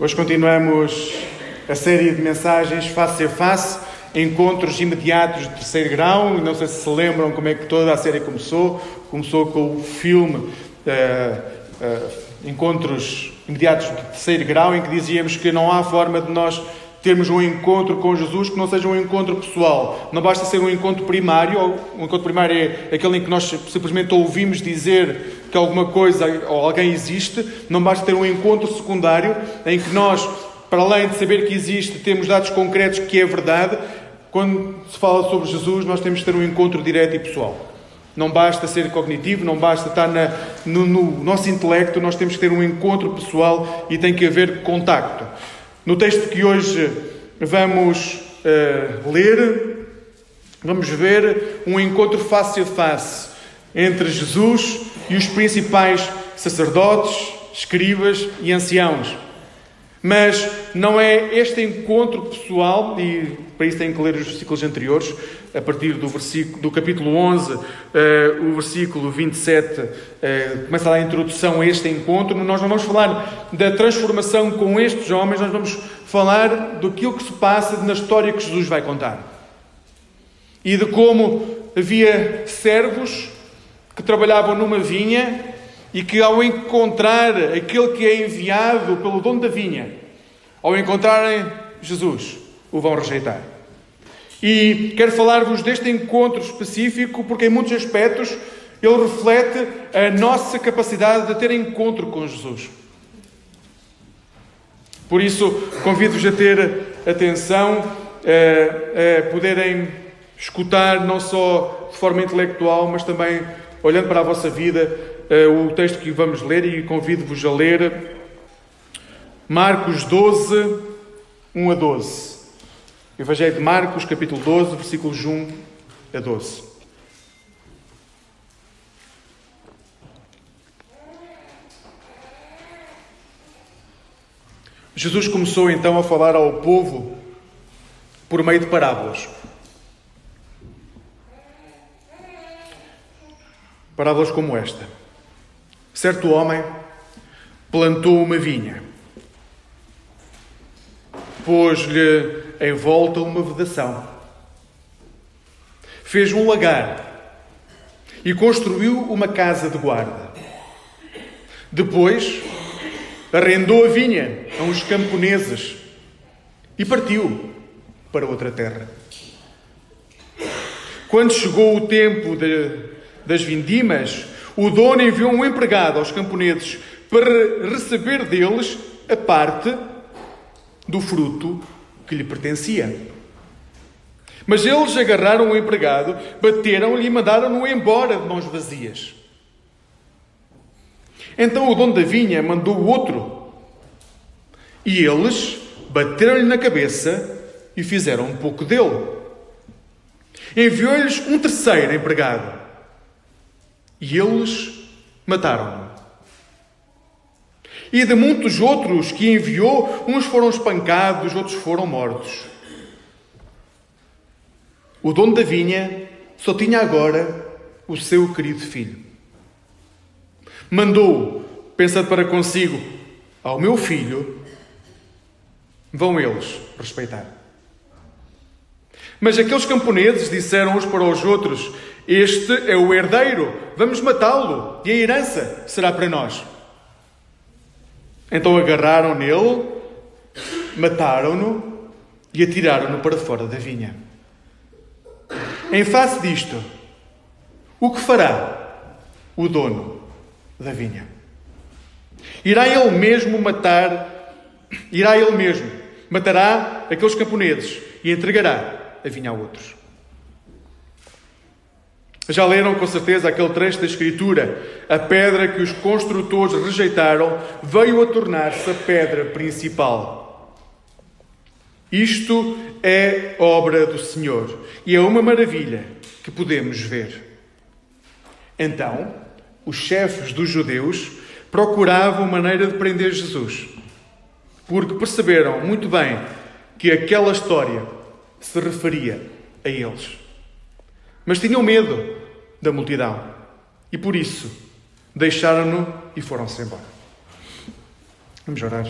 Hoje continuamos a série de mensagens face a face, encontros imediatos de terceiro grau. Não sei se lembram como é que toda a série começou. Começou com o filme Encontros Imediatos de Terceiro Grau, em que dizíamos que não há forma de nós termos um encontro com Jesus que não seja um encontro pessoal. Não basta ser um encontro primário. Um encontro primário é aquele em que nós simplesmente ouvimos dizer que alguma coisa ou alguém existe. Não basta ter um encontro secundário em que nós, para além de saber que existe, temos dados concretos que é verdade. Quando se fala sobre Jesus, nós temos de ter um encontro direto e pessoal. Não basta ser cognitivo, não basta estar no nosso intelecto, nós temos que ter um encontro pessoal e tem que haver contacto. No texto que hoje vamos ler, vamos ver um encontro face a face entre Jesus e os principais sacerdotes, escribas e anciãos. Mas não é este encontro pessoal, e para isso tem que ler os versículos anteriores, a partir do capítulo 11, o versículo 27, começa lá a introdução a este encontro. Nós não vamos falar da transformação com estes homens, nós vamos falar daquilo que se passa na história que Jesus vai contar. E de como havia servos que trabalhavam numa vinha e que, ao encontrar aquele que é enviado pelo dono da vinha, ao encontrarem Jesus, o vão rejeitar. E quero falar-vos deste encontro específico porque, em muitos aspectos, ele reflete a nossa capacidade de ter encontro com Jesus. Por isso, convido-vos a ter atenção, a poderem escutar, não só de forma intelectual, mas também olhando para a vossa vida, o texto que vamos ler, e convido-vos a ler Marcos 12, 1 a 12. Evangelho de Marcos, capítulo 12, versículos 1 a 12. Jesus começou então a falar ao povo por meio de parábolas. Parábolas como esta. Certo homem plantou uma vinha, pôs-lhe em volta uma vedação, fez um lagar e construiu uma casa de guarda. Depois arrendou a vinha a uns camponeses e partiu para outra terra. Quando chegou o tempo das vindimas, o dono enviou um empregado aos camponeses para receber deles a parte do fruto que lhe pertencia. Mas eles agarraram o empregado, bateram-lhe e mandaram-no embora de mãos vazias. Então o dono da vinha mandou outro, e eles bateram-lhe na cabeça e fizeram um pouco dele. Enviou-lhes um terceiro empregado, e eles mataram-no. E de muitos outros que enviou, uns foram espancados, outros foram mortos. O dono da vinha só tinha agora o seu querido filho. Mandou, pensando para consigo, ao meu filho vão eles respeitar. Mas aqueles camponeses disseram uns para os outros: este é o herdeiro, vamos matá-lo, e a herança será para nós. Então agarraram nele, mataram-no e atiraram-no para fora da vinha. Em face disto, o que fará o dono da vinha? Irá ele mesmo, matará aqueles camponeses e entregará a vinha a outros. Já leram com certeza aquele trecho da Escritura: a pedra que os construtores rejeitaram veio a tornar-se a pedra principal. Isto é obra do Senhor e é uma maravilha que podemos ver. Então, os chefes dos judeus procuravam maneira de prender Jesus, porque perceberam muito bem que aquela história se referia a eles. Mas tinham medo da multidão e por isso deixaram-no e foram-se embora. Vamos orar.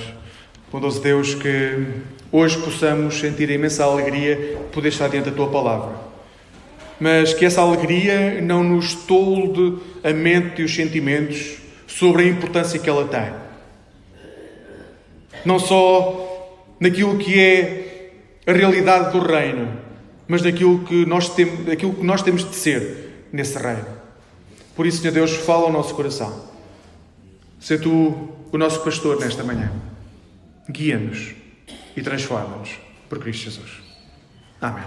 Bondoso Deus, que hoje possamos sentir a imensa alegria de poder estar diante da Tua Palavra. Mas que essa alegria não nos tolde a mente e os sentimentos sobre a importância que ela tem. Não só naquilo que é a realidade do reino, mas naquilo que nós temos de ser nesse reino. Por isso, Senhor Deus, fala ao nosso coração. Sê Tu o nosso pastor nesta manhã. Guia-nos e transforma-nos por Cristo Jesus. Amém.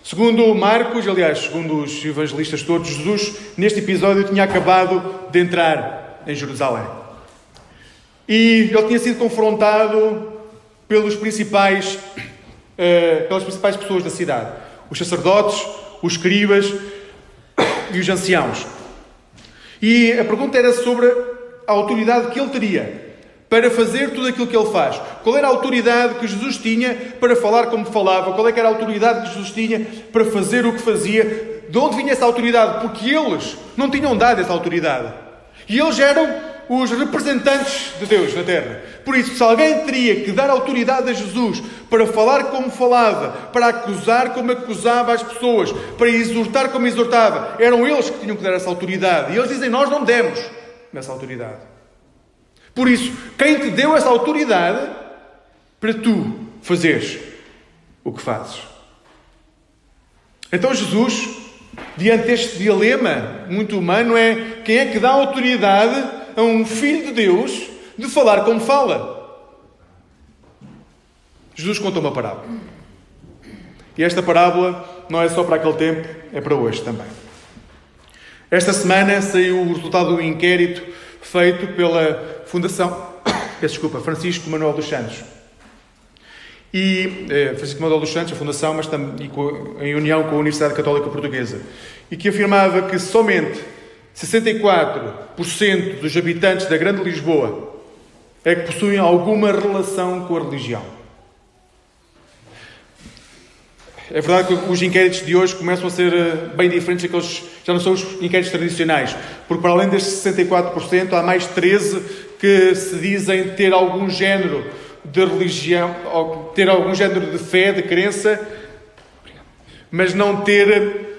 Segundo Marcos, aliás, segundo os evangelistas todos, Jesus, neste episódio, tinha acabado de entrar em Jerusalém. E ele tinha sido confrontado pelas principais pessoas da cidade. Os sacerdotes, os escribas e os anciãos. E a pergunta era sobre a autoridade que ele teria para fazer tudo aquilo que ele faz. Qual era a autoridade que Jesus tinha para falar como falava? Qual era a autoridade que Jesus tinha para fazer o que fazia? De onde vinha essa autoridade? Porque eles não tinham dado essa autoridade. E eles eram os representantes de Deus na Terra. Por isso, se alguém teria que dar autoridade a Jesus para falar como falava, para acusar como acusava as pessoas, para exortar como exortava, eram eles que tinham que dar essa autoridade. E eles dizem, nós não demos nessa autoridade. Por isso, quem te deu essa autoridade para tu fazeres o que fazes? Então Jesus, diante deste dilema muito humano, é quem é que dá autoridade a um filho de Deus de falar como fala? Jesus conta uma parábola. E esta parábola não é só para aquele tempo, é para hoje também. Esta semana saiu o resultado do inquérito feito pela Fundação Francisco Manuel dos Santos. E Francisco Manuel dos Santos, a Fundação, mas também em união com a Universidade Católica Portuguesa. E que afirmava que somente 64% dos habitantes da Grande Lisboa é que possuem alguma relação com a religião. É verdade que os inquéritos de hoje começam a ser bem diferentes daqueles, já não são os inquéritos tradicionais, porque para além destes 64%, há mais 13% que se dizem ter algum género de religião, ou ter algum género de fé, de crença, mas não ter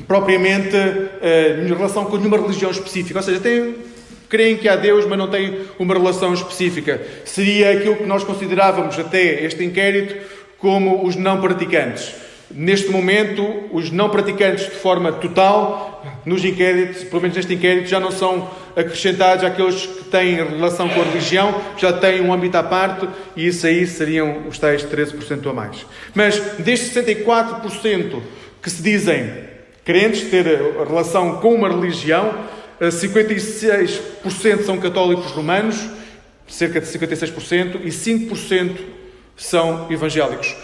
propriamente relação com nenhuma religião específica. Ou seja, creem que há Deus, mas não têm uma relação específica. Seria aquilo que nós considerávamos até este inquérito como os não praticantes. Neste momento, os não praticantes de forma total, nos inquéritos, pelo menos neste inquérito, já não são acrescentados àqueles que têm relação com a religião, já têm um âmbito à parte, e isso aí seriam os tais 13% a mais. Mas destes 64% que se dizem crentes, ter relação com uma religião, 56% são católicos romanos, cerca de 56%, e 5% são evangélicos.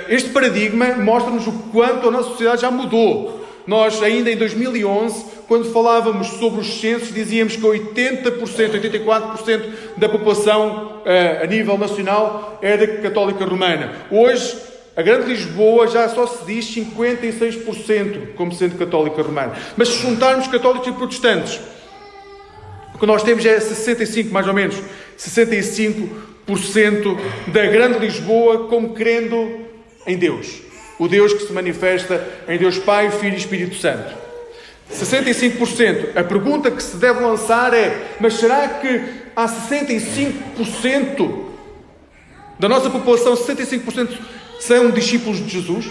Este paradigma mostra-nos o quanto a nossa sociedade já mudou. Nós, ainda em 2011, quando falávamos sobre os censos, dizíamos que 80%, 84% da população a nível nacional era católica romana. Hoje, a Grande Lisboa já só se diz 56% como sendo católica romana. Mas se juntarmos católicos e protestantes, o que nós temos é 65%, mais ou menos, 65% da Grande Lisboa como crendo em Deus. O Deus que se manifesta em Deus Pai, Filho e Espírito Santo. 65%. A pergunta que se deve lançar é, mas será que há 65% da nossa população, 65% são discípulos de Jesus?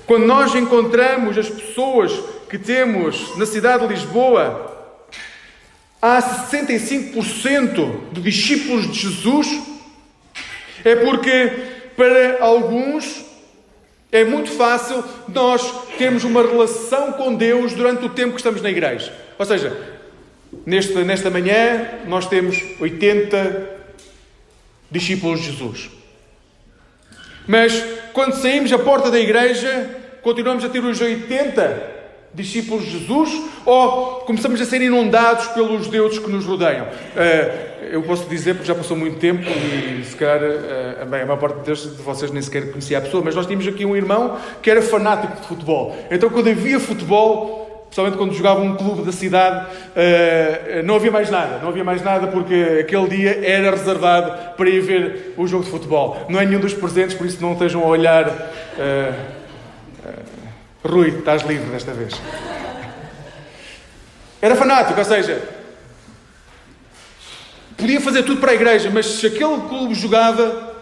Quando nós encontramos as pessoas que temos na cidade de Lisboa, há 65% de discípulos de Jesus, é porque para alguns é muito fácil nós termos uma relação com Deus durante o tempo que estamos na igreja. Ou seja, nesta manhã nós temos 80 discípulos de Jesus. Mas quando saímos da porta da igreja, continuamos a ter os 80 discípulos de Jesus, ou começamos a ser inundados pelos deuses que nos rodeiam? Eu posso dizer, porque já passou muito tempo e se calhar a maior parte de vocês nem sequer conhecia a pessoa, mas nós tínhamos aqui um irmão que era fanático de futebol. Então quando havia futebol, especialmente quando jogava um clube da cidade, não havia mais nada. Não havia mais nada porque aquele dia era reservado para ir ver o jogo de futebol. Não é nenhum dos presentes, por isso não estejam a olhar. Rui, estás livre desta vez. Era fanático, ou seja, podia fazer tudo para a igreja, mas se aquele clube jogava,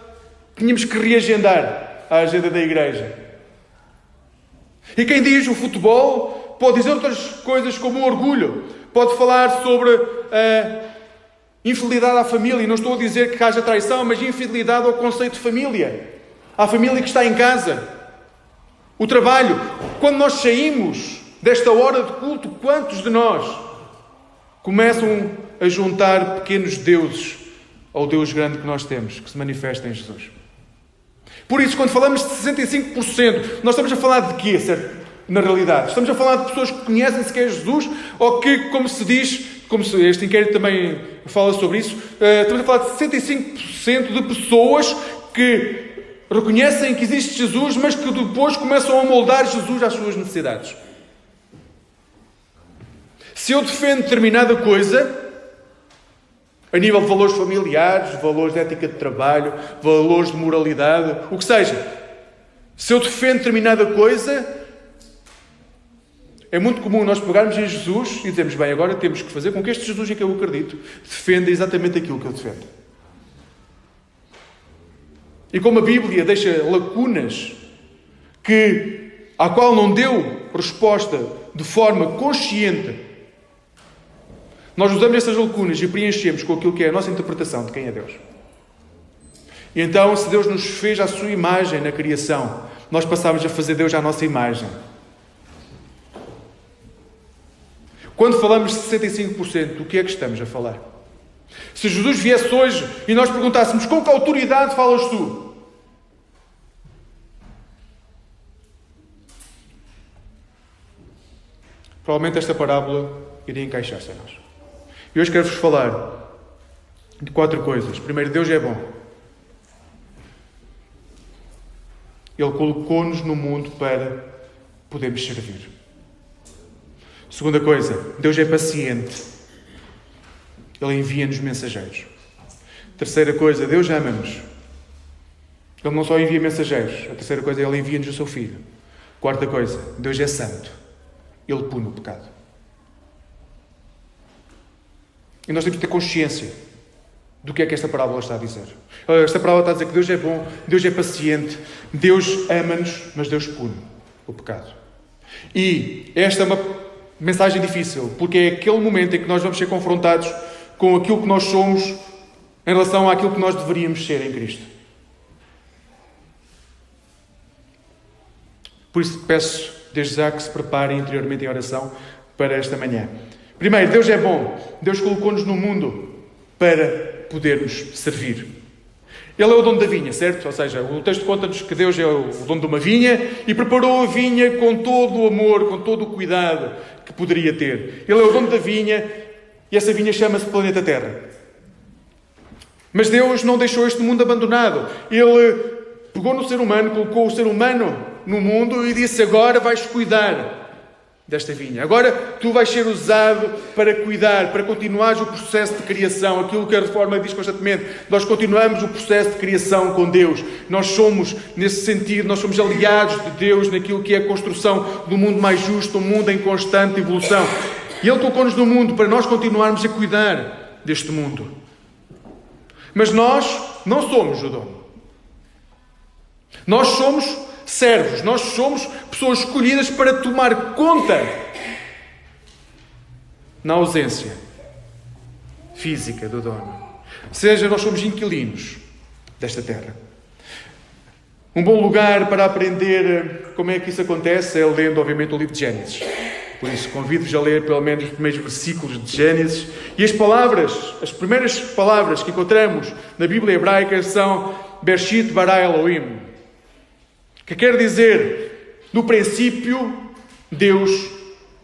tínhamos que reagendar a agenda da igreja. E quem diz o futebol pode dizer outras coisas como o orgulho, pode falar sobre a infidelidade à família. E não estou a dizer que haja traição, mas infidelidade ao conceito de família. À família que está em casa. O trabalho. Quando nós saímos desta hora de culto, quantos de nós começam a juntar pequenos deuses ao Deus grande que nós temos, que se manifesta em Jesus? Por isso, quando falamos de 65%, nós estamos a falar de quê, certo? Na realidade, estamos a falar de pessoas que conhecem sequer Jesus, ou que, como se diz, como este inquérito também fala sobre isso, estamos a falar de 65% de pessoas que reconhecem que existe Jesus, mas que depois começam a moldar Jesus às suas necessidades. Se eu defendo determinada coisa, a nível de valores familiares, valores de ética de trabalho, valores de moralidade, o que seja, se eu defendo determinada coisa, é muito comum nós pegarmos em Jesus e dizermos, bem, agora temos que fazer com que este Jesus em que eu acredito defenda exatamente aquilo que eu defendo. E como a Bíblia deixa lacunas à qual não deu resposta de forma consciente, nós usamos essas lacunas e preenchemos com aquilo que é a nossa interpretação de quem é Deus. E então, se Deus nos fez à sua imagem na criação, nós passamos a fazer Deus à nossa imagem. Quando falamos de 65%, do que é que estamos a falar? Se Jesus viesse hoje e nós perguntássemos com que autoridade falas tu? Provavelmente esta parábola iria encaixar-se a nós. E hoje quero-vos falar de 4 coisas. Primeiro, Deus é bom. Ele colocou-nos no mundo para podermos servir. Segunda coisa, Deus é paciente. Ele envia-nos mensageiros. Terceira coisa, Deus ama-nos. Ele não só envia mensageiros. A terceira coisa, Ele envia-nos o seu Filho. Quarta coisa, Deus é santo. Ele pune o pecado. E nós temos que ter consciência do que é que esta parábola está a dizer. Esta parábola está a dizer que Deus é bom, Deus é paciente, Deus ama-nos, mas Deus pune o pecado. E esta é uma mensagem difícil, porque é aquele momento em que nós vamos ser confrontados com aquilo que nós somos em relação àquilo que nós deveríamos ser em Cristo. Por isso peço desde já que se preparem interiormente em oração para esta manhã. Primeiro, Deus é bom. Deus colocou-nos no mundo para podermos servir. Ele é o dono da vinha, certo? Ou seja, o texto conta-nos que Deus é o dono de uma vinha e preparou a vinha com todo o amor, com todo o cuidado que poderia ter. Ele é o dono da vinha e essa vinha chama-se planeta Terra. Mas Deus não deixou este mundo abandonado. Ele pegou no ser humano, colocou o ser humano no mundo e disse, agora vais cuidar desta vinha. Agora tu vais ser usado para cuidar, para continuares o processo de criação. Aquilo que a Reforma diz constantemente. Nós continuamos o processo de criação com Deus. Nós somos, nesse sentido, nós somos aliados de Deus naquilo que é a construção do mundo mais justo, um mundo em constante evolução. E Ele colocou-nos no mundo para nós continuarmos a cuidar deste mundo. Mas nós não somos o dono. Nós somos servos, nós somos pessoas escolhidas para tomar conta na ausência física do dono. Ou seja, nós somos inquilinos desta terra. Um bom lugar para aprender como é que isso acontece é lendo, obviamente, o livro de Gênesis. Por isso, convido-vos a ler pelo menos os primeiros versículos de Gênesis. E as primeiras palavras que encontramos na Bíblia hebraica são Bereshit bara Elohim, que quer dizer, no princípio, Deus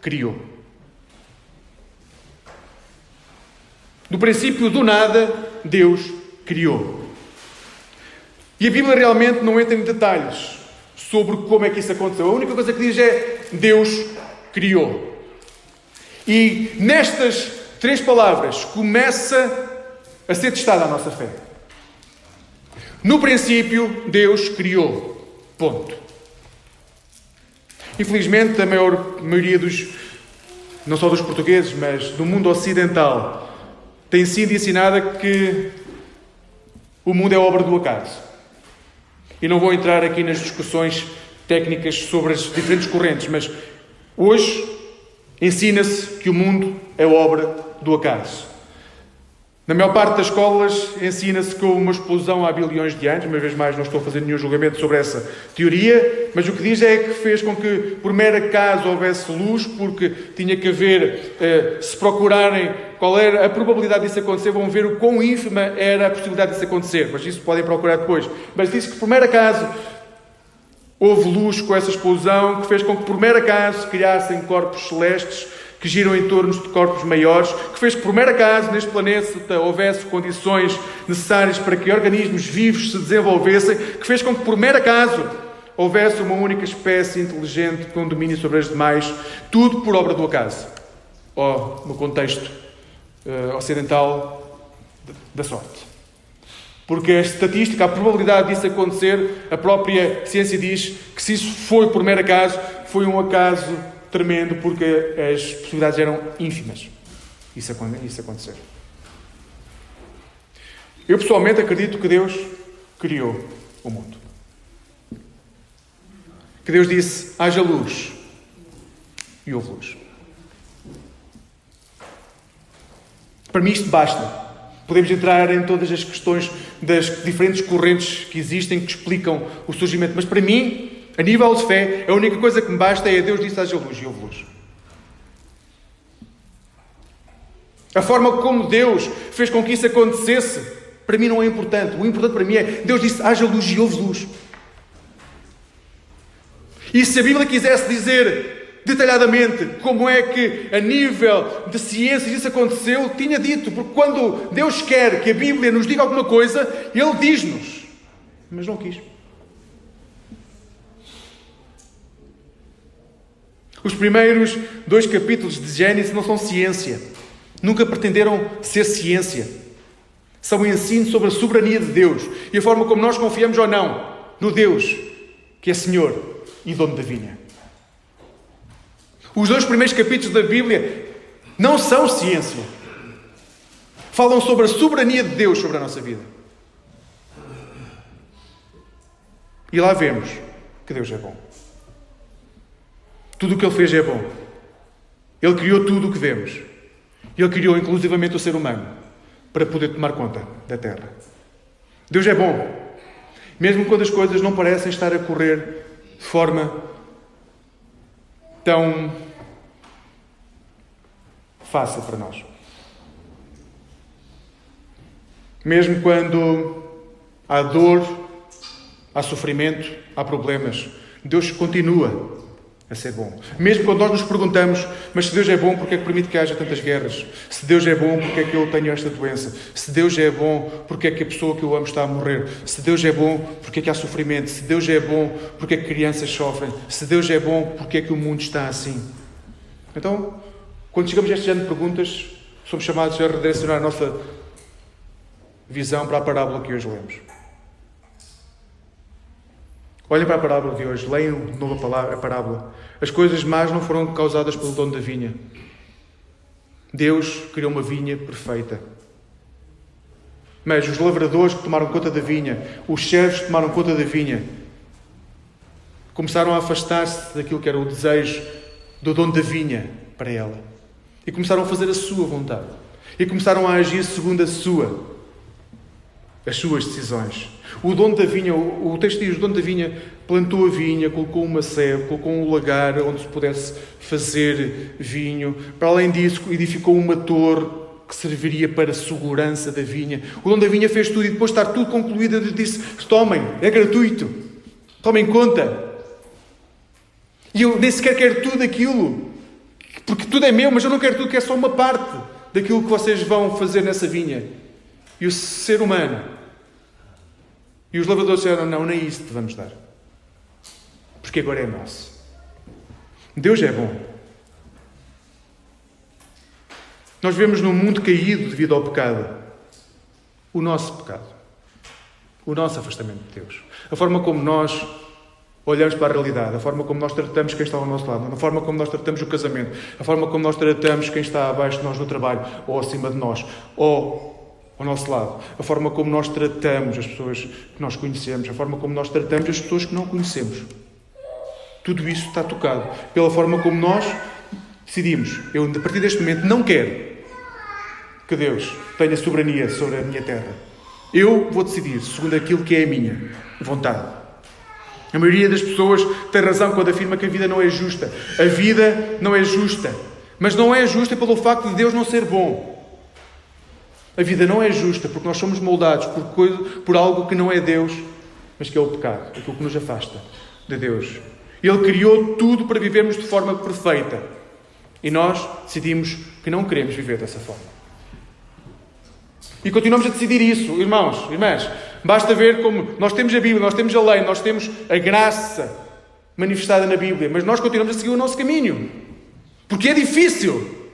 criou. No princípio do nada, Deus criou. E a Bíblia realmente não entra em detalhes sobre como é que isso aconteceu. A única coisa que diz é, Deus criou. E nestas 3 palavras começa a ser testada a nossa fé. No princípio, Deus criou. Ponto. Infelizmente, a maioria não só dos portugueses, mas do mundo ocidental, tem sido ensinada que o mundo é obra do acaso. E não vou entrar aqui nas discussões técnicas sobre as diferentes correntes, mas hoje ensina-se que o mundo é obra do acaso. Na maior parte das escolas ensina-se que houve uma explosão há bilhões de anos. Uma vez mais, não estou a fazer nenhum julgamento sobre essa teoria, mas o que diz é que fez com que, por mero acaso, houvesse luz, porque tinha que haver, se procurarem qual era a probabilidade disso acontecer, vão ver o quão ínfima era a possibilidade disso acontecer, mas isso podem procurar depois. Mas diz que, por mero acaso, houve luz com essa explosão, que fez com que, por mero acaso, se criassem corpos celestes que giram em torno de corpos maiores, que fez que, por mero acaso, neste planeta houvesse condições necessárias para que organismos vivos se desenvolvessem, que fez com que, por mero acaso, houvesse uma única espécie inteligente com domínio sobre as demais, tudo por obra do acaso, ou, no contexto ocidental, da sorte. Porque a estatística, a probabilidade disso acontecer, a própria ciência diz que se isso foi por mero acaso, foi um acaso tremendo, porque as possibilidades eram ínfimas. Isso acontecer. Eu pessoalmente acredito que Deus criou o mundo. Que Deus disse, haja luz. E houve luz. Para mim isto basta. Podemos entrar em todas as questões das diferentes correntes que existem, que explicam o surgimento. Mas para mim, a nível de fé, a única coisa que me basta é Deus disse haja luz e houve luz. A forma como Deus fez com que isso acontecesse, para mim não é importante. O importante para mim é Deus disse haja luz e houve luz. E se a Bíblia quisesse dizer detalhadamente como é que a nível de ciência isso aconteceu, tinha dito, porque quando Deus quer que a Bíblia nos diga alguma coisa, Ele diz-nos. Mas não quis. Os primeiros 2 capítulos de Gênesis não são ciência. Nunca pretenderam ser ciência. São um ensino sobre a soberania de Deus e a forma como nós confiamos ou não no Deus que é Senhor e dono da vinha. Os 2 primeiros capítulos da Bíblia não são ciência. Falam sobre a soberania de Deus sobre a nossa vida. E lá vemos que Deus é bom. Tudo o que Ele fez é bom. Ele criou tudo o que vemos. Ele criou inclusivamente o ser humano para poder tomar conta da terra. Deus é bom. Mesmo quando as coisas não parecem estar a correr de forma tão fácil para nós. Mesmo quando há dor, há sofrimento, há problemas, Deus continua a ser bom. Mesmo quando nós nos perguntamos, mas se Deus é bom, porque é que permite que haja tantas guerras? Se Deus é bom, porque é que eu tenho esta doença? Se Deus é bom, porque é que a pessoa que eu amo está a morrer? Se Deus é bom, porque é que há sofrimento? Se Deus é bom, porque é que crianças sofrem? Se Deus é bom, porque é que o mundo está assim? Então, quando chegamos a este género de perguntas, somos chamados a redirecionar a nossa visão para a parábola que hoje lemos. Olhem para a parábola de hoje, leiam de novo a parábola. As coisas más não foram causadas pelo dono da vinha. Deus criou uma vinha perfeita. Mas os lavradores que tomaram conta da vinha, os servos que tomaram conta da vinha, começaram a afastar-se daquilo que era o desejo do dono da vinha para ela. E começaram a fazer a sua vontade. E começaram a agir segundo as suas decisões. O dono da vinha, o texto diz, o dono da vinha plantou a vinha, colocou uma sebe, colocou um lagar onde se pudesse fazer vinho. Para além disso, edificou uma torre que serviria para a segurança da vinha. O dono da vinha fez tudo e depois de estar tudo concluído, ele disse, tomem, é gratuito. Tomem conta. E eu nem sequer quero tudo aquilo, porque tudo é meu, mas eu não quero tudo, que é só uma parte daquilo que vocês vão fazer nessa vinha. E o ser humano e os lavradores disseram, não, nem isso te vamos dar. Porque agora é nosso. Deus é bom. Nós vivemos num mundo caído devido ao pecado. O nosso pecado. O nosso afastamento de Deus. A forma como nós olhamos para a realidade, a forma como nós tratamos quem está ao nosso lado, a forma como nós tratamos o casamento, a forma como nós tratamos quem está abaixo de nós no trabalho, ou acima de nós, ou ao nosso lado, a forma como nós tratamos as pessoas que nós conhecemos, a forma como nós tratamos as pessoas que não conhecemos. Tudo isso está tocado pela forma como nós decidimos. Eu, a partir deste momento, não quero que Deus tenha soberania sobre a minha terra. Eu vou decidir segundo aquilo que é a minha vontade. A maioria das pessoas tem razão quando afirma que a vida não é justa. A vida não é justa. Mas não é justa pelo facto de Deus não ser bom. A vida não é justa porque nós somos moldados por algo que não é Deus, mas que é o pecado, aquilo que nos afasta de Deus. Ele criou tudo para vivermos de forma perfeita. E nós decidimos que não queremos viver dessa forma. E continuamos a decidir isso, irmãos, irmãs. Basta ver como nós temos a Bíblia, nós temos a lei, nós temos a graça manifestada na Bíblia, mas nós continuamos a seguir o nosso caminho. Porque é difícil.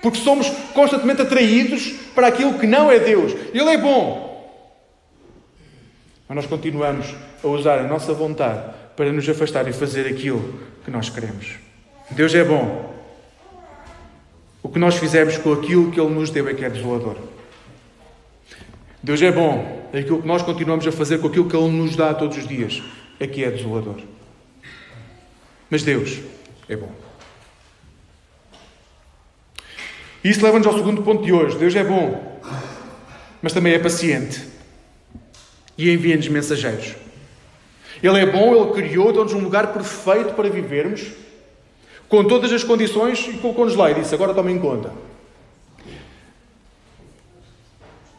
Porque somos constantemente atraídos para aquilo que não é Deus. Ele é bom. Mas nós continuamos a usar a nossa vontade para nos afastar e fazer aquilo que nós queremos. Deus é bom. O que nós fizemos com aquilo que Ele nos deu é que é desolador. Deus é bom. Aquilo que nós continuamos a fazer com aquilo que Ele nos dá todos os dias é que é desolador. Mas Deus é bom. E isso leva-nos ao segundo ponto de hoje. Deus é bom, mas também é paciente. E envia-nos mensageiros. Ele é bom, Ele criou, deu-nos um lugar perfeito para vivermos, com todas as condições, e colocou-nos lá e disse, agora tomem conta.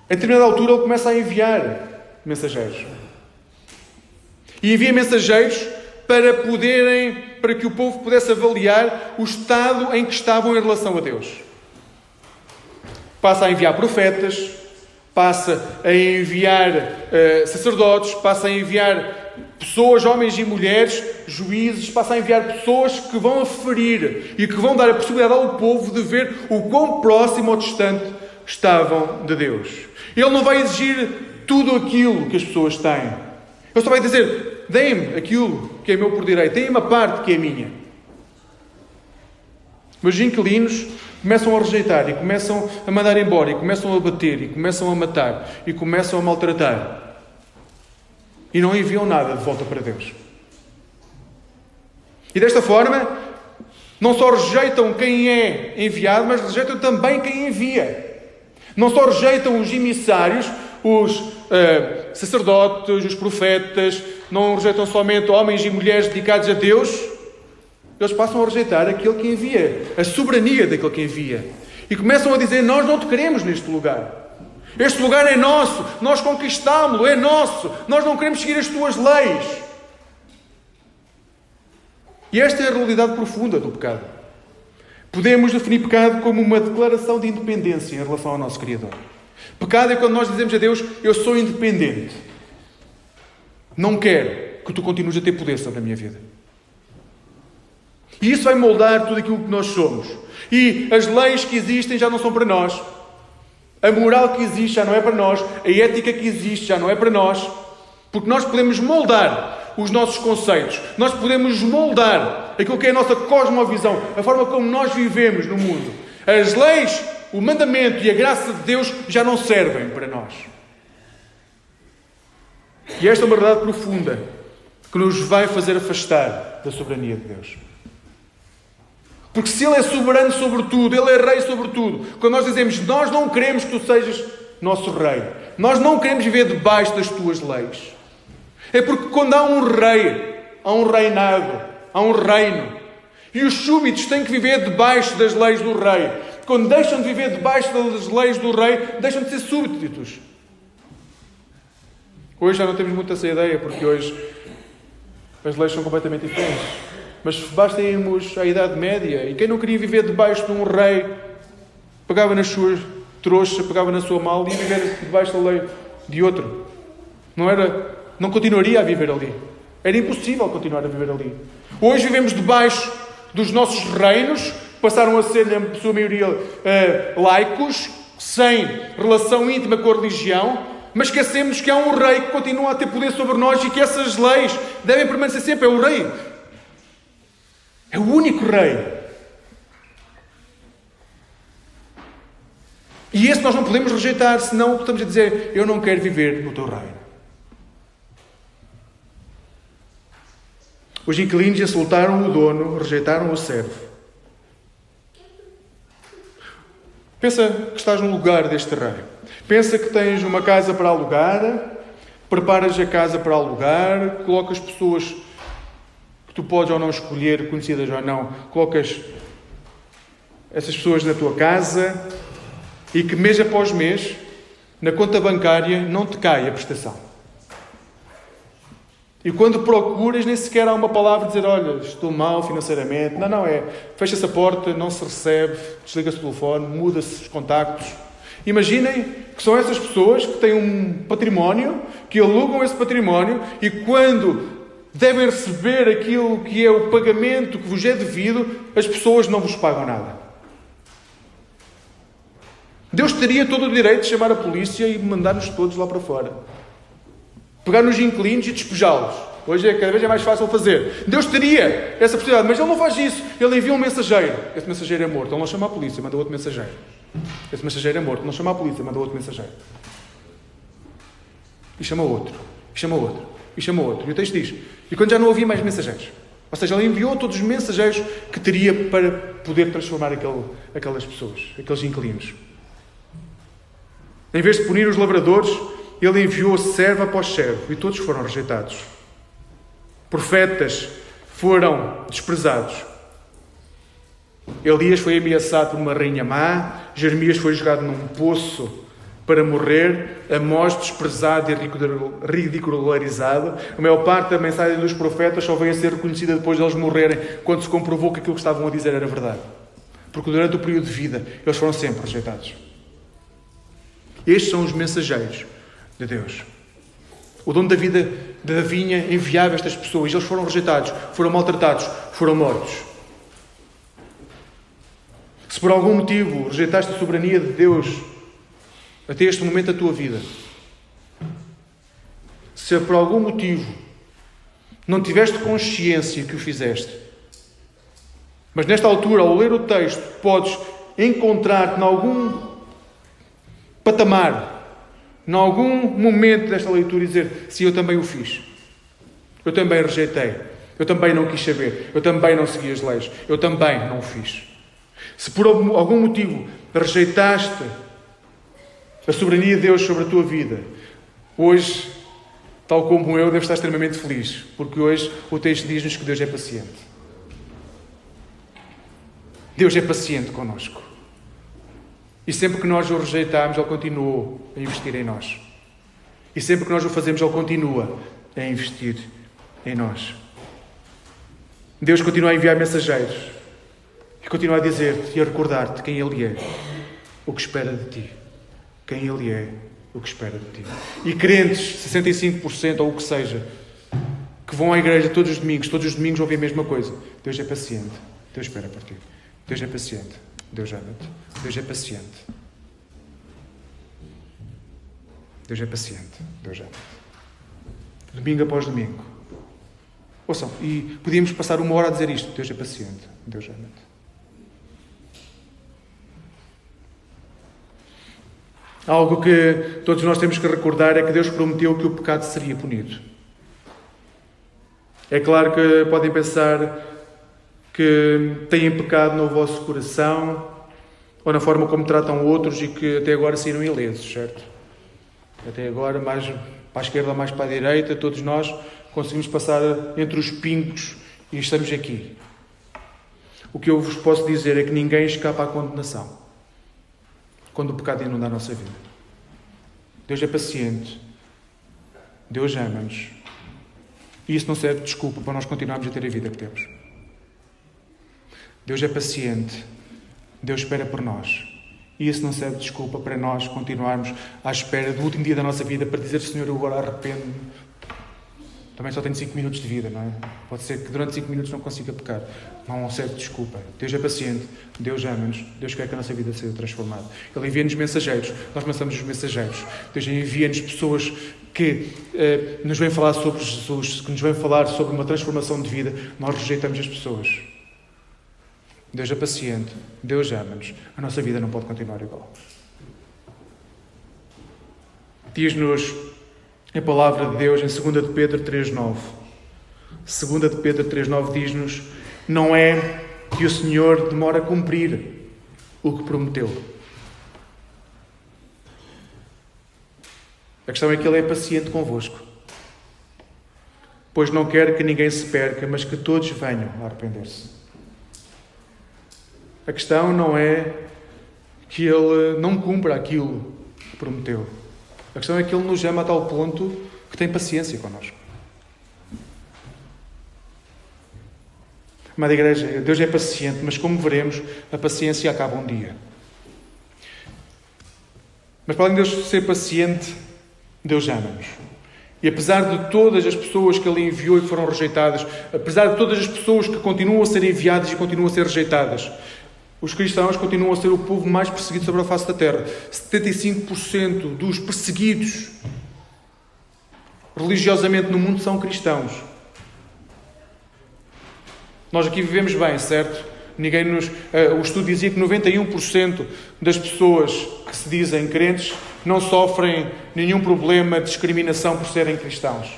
A determinada altura Ele começa a enviar mensageiros. E envia mensageiros para que o povo pudesse avaliar o estado em que estavam em relação a Deus. Passa a enviar profetas, passa a enviar sacerdotes, passa a enviar pessoas, homens e mulheres, juízes, passa a enviar pessoas que vão aferir e que vão dar a possibilidade ao povo de ver o quão próximo ou distante estavam de Deus. Ele não vai exigir tudo aquilo que as pessoas têm. Ele só vai dizer, deem-me aquilo que é meu por direito, deem-me a parte que é minha. Mas os inquilinos começam a rejeitar e começam a mandar embora e começam a bater e começam a matar e começam a maltratar. E não enviam nada de volta para Deus. E desta forma, não só rejeitam quem é enviado, mas rejeitam também quem envia. Não só rejeitam os emissários, os sacerdotes, os profetas, não rejeitam somente homens e mulheres dedicados a Deus, eles passam a rejeitar aquele que envia, a soberania daquele que envia. E começam a dizer, nós não te queremos neste lugar. Este lugar é nosso, nós conquistámo-lo, é nosso, nós não queremos seguir as tuas leis. E esta é a realidade profunda do pecado. Podemos definir pecado como uma declaração de independência em relação ao nosso Criador. Pecado é quando nós dizemos a Deus, eu sou independente. Não quero que tu continues a ter poder sobre a minha vida. E isso vai moldar tudo aquilo que nós somos. E as leis que existem já não são para nós. A moral que existe já não é para nós. A ética que existe já não é para nós. Porque nós podemos moldar os nossos conceitos. Nós podemos moldar aquilo que é a nossa cosmovisão. A forma como nós vivemos no mundo. As leis, o mandamento e a graça de Deus já não servem para nós. E esta é uma verdade profunda que nos vai fazer afastar da soberania de Deus. Porque se Ele é soberano sobre tudo, Ele é rei sobre tudo. Quando nós dizemos, nós não queremos que tu sejas nosso rei. Nós não queremos viver debaixo das tuas leis. É porque quando há um rei, há um reinado, há um reino. E os súbitos têm que viver debaixo das leis do rei. Quando deixam de viver debaixo das leis do rei, deixam de ser súbditos. Hoje já não temos muito essa ideia, porque hoje as leis são completamente diferentes. Mas basta irmos à Idade Média, e quem não queria viver debaixo de um rei, pegava nas suas trouxas, pegava na sua mala e ia viver debaixo da lei de outro. Não continuaria a viver ali. Era impossível continuar a viver ali. Hoje vivemos debaixo dos nossos reinos, passaram a ser, na sua maioria, laicos, sem relação íntima com a religião, mas esquecemos que há um rei que continua a ter poder sobre nós e que essas leis devem permanecer sempre. É o rei. É o único rei. E esse nós não podemos rejeitar, senão estamos a dizer, eu não quero viver no teu reino. Os inquilinos insultaram o dono, rejeitaram o servo. Pensa que estás no lugar deste rei. Pensa que tens uma casa para alugar, preparas a casa para alugar, colocas pessoas que tu podes ou não escolher, conhecidas ou não, colocas essas pessoas na tua casa e que mês após mês, na conta bancária, não te cai a prestação. E quando procuras, nem sequer há uma palavra de dizer, olha, estou mal financeiramente. Não, fecha-se a porta, não se recebe, desliga-se o telefone, muda-se os contactos. Imaginem que são essas pessoas que têm um património, que alugam esse património e quando devem receber aquilo que é o pagamento que vos é devido, as pessoas não vos pagam nada. Deus teria todo o direito de chamar a polícia e mandar-nos todos lá para fora. Pegar nos inquilinos e despejá-los. Hoje cada vez é mais fácil fazer. Deus teria essa possibilidade, mas Ele não faz isso. Ele envia um mensageiro. Esse mensageiro é morto. Ele não chama a polícia, manda outro mensageiro. Esse mensageiro é morto. Não chama a polícia, manda outro mensageiro. E chama outro. E chama outro. E chama outro. E o texto diz, e quando já não havia mais mensageiros. Ou seja, Ele enviou todos os mensageiros que teria para poder transformar aquelas pessoas, aqueles inquilinos. Em vez de punir os lavradores, Ele enviou servo após servo e todos foram rejeitados. Profetas foram desprezados. Elias foi ameaçado por uma rainha má. Jeremias foi jogado num poço para morrer. Amós desprezado e ridicularizado. A maior parte da mensagem dos profetas só veio a ser reconhecida depois de eles morrerem, quando se comprovou que aquilo que estavam a dizer era verdade. Porque durante o período de vida eles foram sempre rejeitados. Estes são os mensageiros de Deus. O dono da vida, da vinha, enviava estas pessoas. Eles foram rejeitados, foram maltratados, foram mortos. Se por algum motivo rejeitaste a soberania de Deus até este momento da tua vida, se por algum motivo não tiveste consciência que o fizeste, mas nesta altura, ao ler o texto, podes encontrar-te em algum patamar, em algum momento desta leitura, e dizer, sim, eu também o fiz. Eu também rejeitei. Eu também não quis saber. Eu também não segui as leis. Eu também não o fiz. Se por algum motivo rejeitaste a soberania de Deus sobre a tua vida, hoje, tal como eu, deves estar extremamente feliz, porque hoje o texto diz-nos que Deus é paciente. Deus é paciente connosco. E sempre que nós o rejeitamos, Ele continua a investir em nós. E sempre que nós o fazemos, Ele continua a investir em nós. Deus continua a enviar mensageiros. E continua a dizer-te e a recordar-te quem Ele é, o que espera de ti. Quem Ele é, o que espera de ti. E crentes, 65% ou o que seja, que vão à igreja todos os domingos ouvem a mesma coisa. Deus é paciente. Deus espera por ti. Deus é paciente. Deus ama-te. Deus é paciente. Deus é paciente. Deus ama-te. Domingo após domingo. Ouçam, e podíamos passar 1 hora a dizer isto. Deus é paciente. Deus ama-te. Algo que todos nós temos que recordar é que Deus prometeu que o pecado seria punido. É claro que podem pensar que têm pecado no vosso coração ou na forma como tratam outros e que até agora saíram ilesos, certo? Até agora, mais para a esquerda ou mais para a direita, todos nós conseguimos passar entre os pingos e estamos aqui. O que eu vos posso dizer é que ninguém escapa à condenação quando o pecado inunda a nossa vida. Deus é paciente. Deus ama-nos. E isso não serve de desculpa para nós continuarmos a ter a vida que temos. Deus é paciente. Deus espera por nós. E isso não serve de desculpa para nós continuarmos à espera do último dia da nossa vida para dizer, Senhor, eu agora arrependo-me. também só tenho 5 minutos de vida, não é? Pode ser que durante 5 minutos não consiga pecar. Não serve desculpa. Deus é paciente, Deus ama-nos, Deus quer que a nossa vida seja transformada. Ele envia-nos mensageiros, nós pensamos nos mensageiros. Deus envia-nos pessoas que nos vêm falar sobre Jesus, que nos vêm falar sobre uma transformação de vida. Nós rejeitamos as pessoas. Deus é paciente, Deus ama-nos. A nossa vida não pode continuar igual. Diz-nos a palavra de Deus em 2 de Pedro 3,9. 2 de Pedro 3,9 diz-nos: não é que o Senhor demora a cumprir o que prometeu. A questão é que Ele é paciente convosco, pois não quer que ninguém se perca, mas que todos venham a arrepender-se. A questão não é que Ele não cumpra aquilo que prometeu. A questão é que Ele nos ama a tal ponto que tem paciência connosco. Amada Igreja, Deus é paciente, mas como veremos, a paciência acaba um dia. Mas para além de Deus ser paciente, Deus ama-nos. E apesar de todas as pessoas que Ele enviou e que foram rejeitadas, apesar de todas as pessoas que continuam a ser enviadas e continuam a ser rejeitadas, os cristãos continuam a ser o povo mais perseguido sobre a face da terra. 75% dos perseguidos religiosamente no mundo são cristãos. Nós aqui vivemos bem, certo? O estudo dizia que 91% das pessoas que se dizem crentes não sofrem nenhum problema de discriminação por serem cristãos.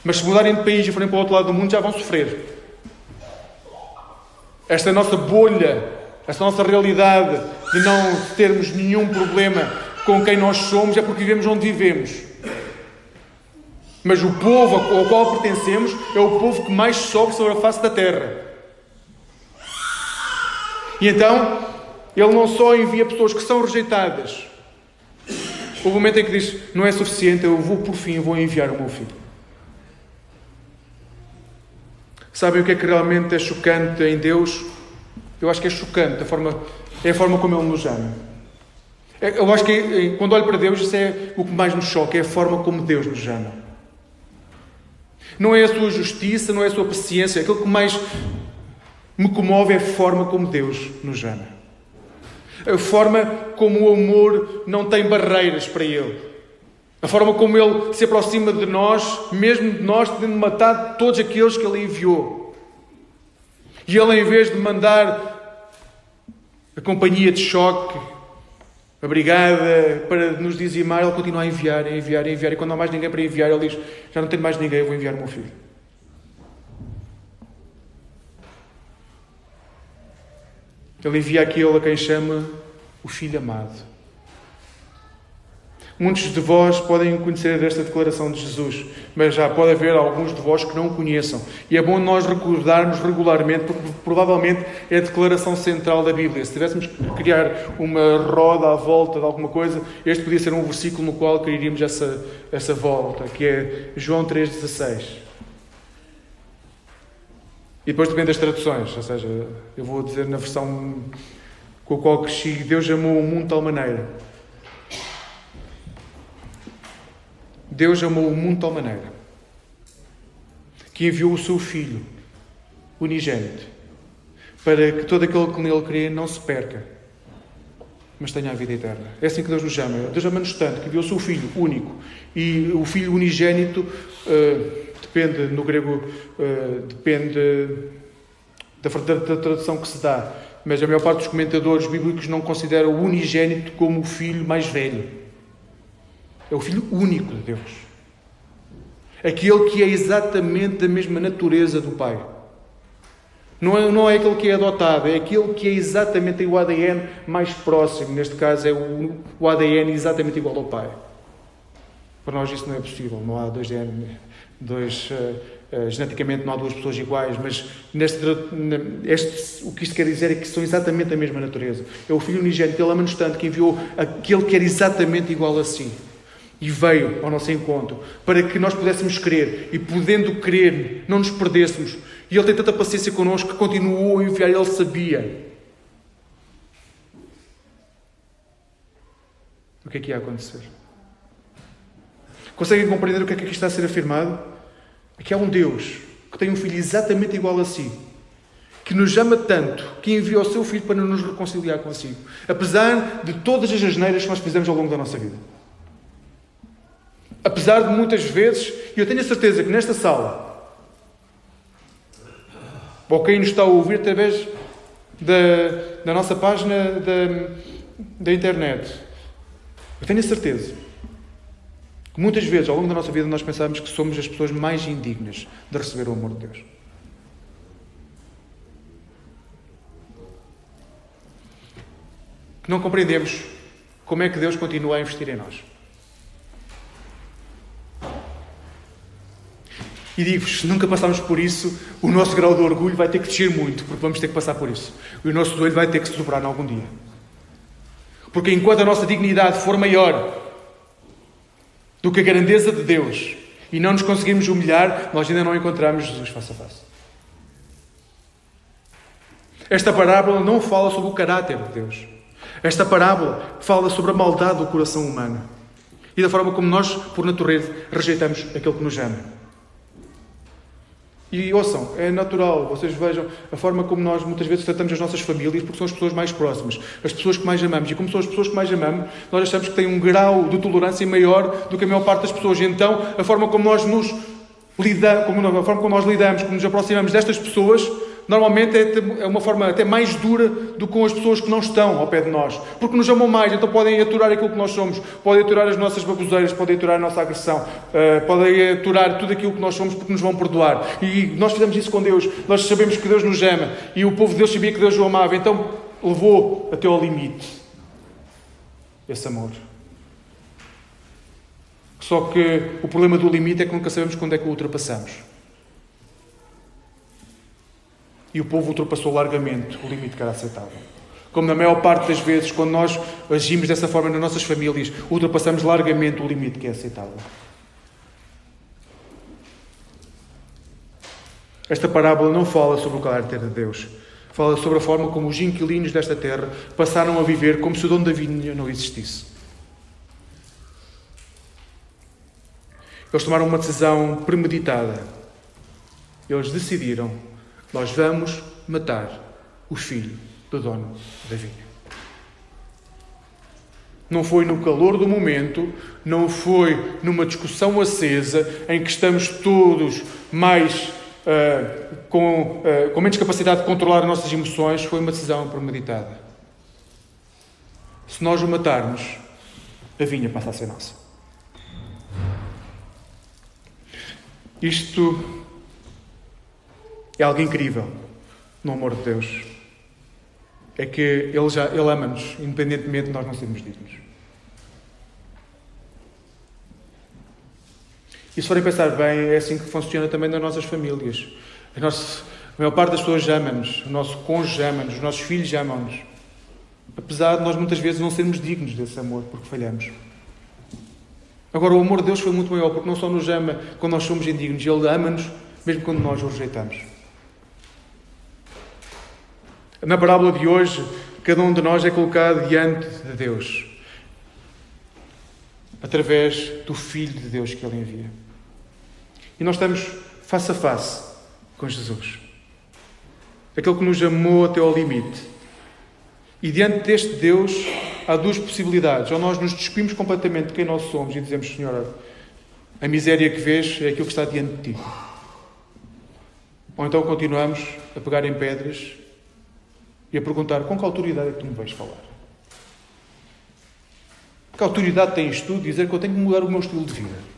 Mas se mudarem de país e forem para o outro lado do mundo, já vão sofrer. Esta nossa bolha, esta nossa realidade de não termos nenhum problema com quem nós somos é porque vivemos onde vivemos. Mas o povo ao qual pertencemos é o povo que mais sofre sobre a face da terra. E então, Ele não só envia pessoas que são rejeitadas. Houve um momento em que diz: não é suficiente, eu vou por fim, vou enviar o meu filho. Sabem o que é que realmente é chocante em Deus? Eu acho que é chocante é a forma como Ele nos ama. Eu acho que quando olho para Deus, isso é o que mais me choca, é a forma como Deus nos ama. Não é a sua justiça, não é a sua paciência. Aquilo que mais me comove é a forma como Deus nos ama. A forma como o amor não tem barreiras para Ele. A forma como Ele se aproxima de nós, mesmo de nós tendo matado todos aqueles que Ele enviou. E Ele, em vez de mandar a companhia de choque, a brigada para nos dizimar, Ele continua a enviar. E quando não há mais ninguém para enviar, Ele diz: já não tenho mais ninguém, eu vou enviar o meu filho. Ele envia aquele a quem chama o Filho Amado. Muitos de vós podem conhecer esta declaração de Jesus, mas já pode haver alguns de vós que não o conheçam. E é bom nós recordarmos regularmente, porque provavelmente é a declaração central da Bíblia. Se tivéssemos que criar uma roda à volta de alguma coisa, este podia ser um versículo no qual criaríamos essa volta, que é João 3,16. E depois depende das traduções, ou seja, eu vou dizer na versão com a qual cresci: Deus amou o mundo de tal maneira. Deus amou o mundo de tal maneira que enviou o seu Filho unigênito para que todo aquele que nele crê não se perca, mas tenha a vida eterna. É assim que Deus nos ama. Deus ama-nos tanto que enviou o seu Filho único. E o Filho unigênito depende, no grego, depende da tradução que se dá. Mas a maior parte dos comentadores bíblicos não considera o unigênito como o filho mais velho. É o Filho único de Deus. Aquele que é exatamente da mesma natureza do Pai. Não é aquele que é adotado, é aquele que é exatamente o ADN mais próximo. Neste caso é o ADN exatamente igual ao Pai. Para nós isso não é possível. Não há geneticamente não há duas pessoas iguais, mas o que isto quer dizer é que são exatamente a mesma natureza. É o Filho unigênito. Ele ama-nos tanto que enviou aquele que era exatamente igual a si. E veio ao nosso encontro para que nós pudéssemos crer. E podendo crer, não nos perdêssemos. E Ele tem tanta paciência connosco que continuou a enviar. Ele sabia o que é que ia acontecer. Conseguem compreender o que é que aqui está a ser afirmado? é que há um Deus que tem um Filho exatamente igual a si, que nos ama tanto, que enviou o seu Filho para nos reconciliar consigo, apesar de todas as asneiras que nós fizemos ao longo da nossa vida. Apesar de muitas vezes, e eu tenho a certeza que nesta sala, ou quem nos está a ouvir através da nossa página da internet, eu tenho a certeza que muitas vezes ao longo da nossa vida nós pensamos que somos as pessoas mais indignas de receber o amor de Deus. Que não compreendemos como é que Deus continua a investir em nós. E digo-vos, se nunca passarmos por isso, o nosso grau de orgulho vai ter que descer muito, porque vamos ter que passar por isso. E o nosso orgulho vai ter que se dobrar em algum dia. Porque enquanto a nossa dignidade for maior do que a grandeza de Deus e não nos conseguirmos humilhar, nós ainda não encontramos Jesus face a face. Esta parábola não fala sobre o caráter de Deus. Esta parábola fala sobre a maldade do coração humano e da forma como nós, por natureza, rejeitamos aquele que nos ama. E ouçam, é natural, vocês vejam a forma como nós muitas vezes tratamos as nossas famílias, porque são as pessoas mais próximas, as pessoas que mais amamos. E como são as pessoas que mais amamos, nós achamos que têm um grau de tolerância maior do que a maior parte das pessoas. E então, a forma como nós lidamos, como nos aproximamos destas pessoas, normalmente é uma forma até mais dura do que com as pessoas que não estão ao pé de nós. Porque nos amam mais, então podem aturar aquilo que nós somos, podem aturar as nossas baboseiras, podem aturar a nossa agressão, podem aturar tudo aquilo que nós somos porque nos vão perdoar. E nós fizemos isso com Deus, nós sabemos que Deus nos ama e o povo de Deus sabia que Deus o amava, então levou até ao limite esse amor. Só que o problema do limite é que nunca sabemos quando é que o ultrapassamos. E o povo ultrapassou largamente o limite que era aceitável. Como na maior parte das vezes, quando nós agimos dessa forma nas nossas famílias, ultrapassamos largamente o limite que é aceitável. Esta parábola não fala sobre o caráter de Deus. Fala sobre a forma como os inquilinos desta terra passaram a viver como se o dono da vinha não existisse. Eles tomaram uma decisão premeditada. Eles decidiram: nós vamos matar o filho do dono da vinha. Não foi no calor do momento, não foi numa discussão acesa em que estamos todos mais com menos capacidade de controlar as nossas emoções. Foi uma decisão premeditada. Se nós o matarmos, a vinha passa a ser nossa. Isto é algo incrível no amor de Deus. É que Ele ama-nos, independentemente de nós não sermos dignos. E se forem pensar bem, é assim que funciona também nas nossas famílias. A maior parte das pessoas ama-nos, o nosso cônjuge ama-nos, os nossos filhos amam-nos. Apesar de nós muitas vezes não sermos dignos desse amor, porque falhamos. Agora, o amor de Deus foi muito maior, porque não só nos ama quando nós somos indignos, Ele ama-nos mesmo quando nós o rejeitamos. Na parábola de hoje, cada um de nós é colocado diante de Deus, através do Filho de Deus que Ele envia. E nós estamos face a face com Jesus. Aquele que nos amou até ao limite. E diante deste Deus, há duas possibilidades. Ou nós nos despimos completamente de quem nós somos e dizemos: Senhor, a miséria que vês é aquilo que está diante de Ti. Ou então continuamos a pegar em pedras e a perguntar: com que autoridade é que Tu me vais falar? Que autoridade tens Tu de dizer que eu tenho que mudar o meu estilo de vida?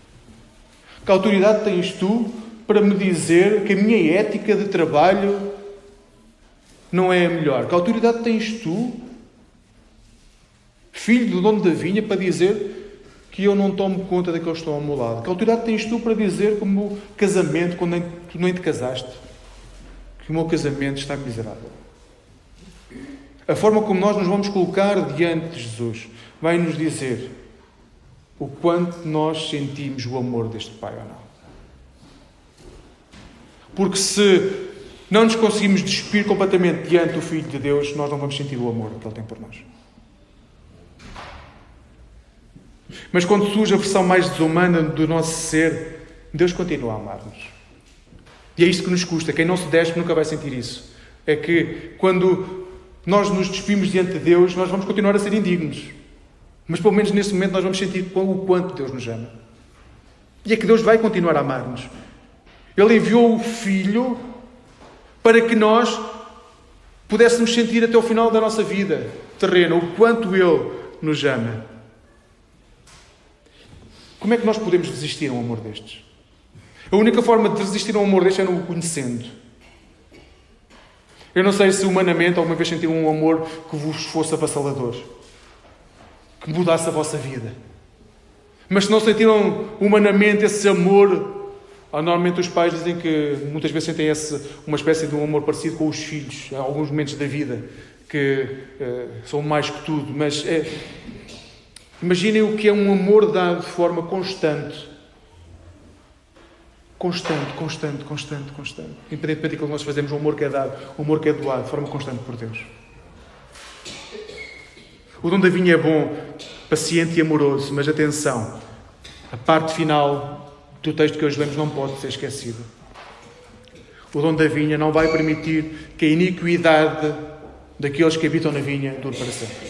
Que autoridade tens Tu para me dizer que a minha ética de trabalho não é a melhor? Que autoridade tens Tu, filho do dono da vinha, para dizer que eu não tomo conta daqueles que estão ao meu lado? Que autoridade tens Tu para dizer que o meu casamento, quando tu nem te casaste, que o meu casamento está miserável? A forma como nós nos vamos colocar diante de Jesus vai nos dizer o quanto nós sentimos o amor deste Pai ou não. Porque se não nos conseguimos despir completamente diante do Filho de Deus, nós não vamos sentir o amor que Ele tem por nós. Mas quando surge a versão mais desumana do nosso ser, Deus continua a amar-nos. E é isto que nos custa. Quem não se despe nunca vai sentir isso. É que quando nós nos despimos diante de Deus, nós vamos continuar a ser indignos. Mas pelo menos nesse momento nós vamos sentir o quanto Deus nos ama. E é que Deus vai continuar a amar-nos. Ele enviou o Filho para que nós pudéssemos sentir até o final da nossa vida terrena o quanto Ele nos ama. Como é que nós podemos resistir a um amor destes? A única forma de resistir a um amor destes é não o conhecendo. Eu não sei se humanamente alguma vez sentiram um amor que vos fosse avassalador, que mudasse a vossa vida. Mas se não sentiram humanamente esse amor, normalmente os pais dizem que muitas vezes sentem uma espécie de um amor parecido com os filhos, em alguns momentos da vida, que são mais que tudo. Mas imaginem o que é um amor dado de forma constante. Constante. Independentemente daquilo que nós fazemos, o amor que é dado, o amor que é doado, de forma constante por Deus. O dom da vinha é bom, paciente e amoroso, mas atenção, a parte final do texto que hoje lemos não pode ser esquecida. O dom da vinha não vai permitir que a iniquidade daqueles que habitam na vinha dure para sempre.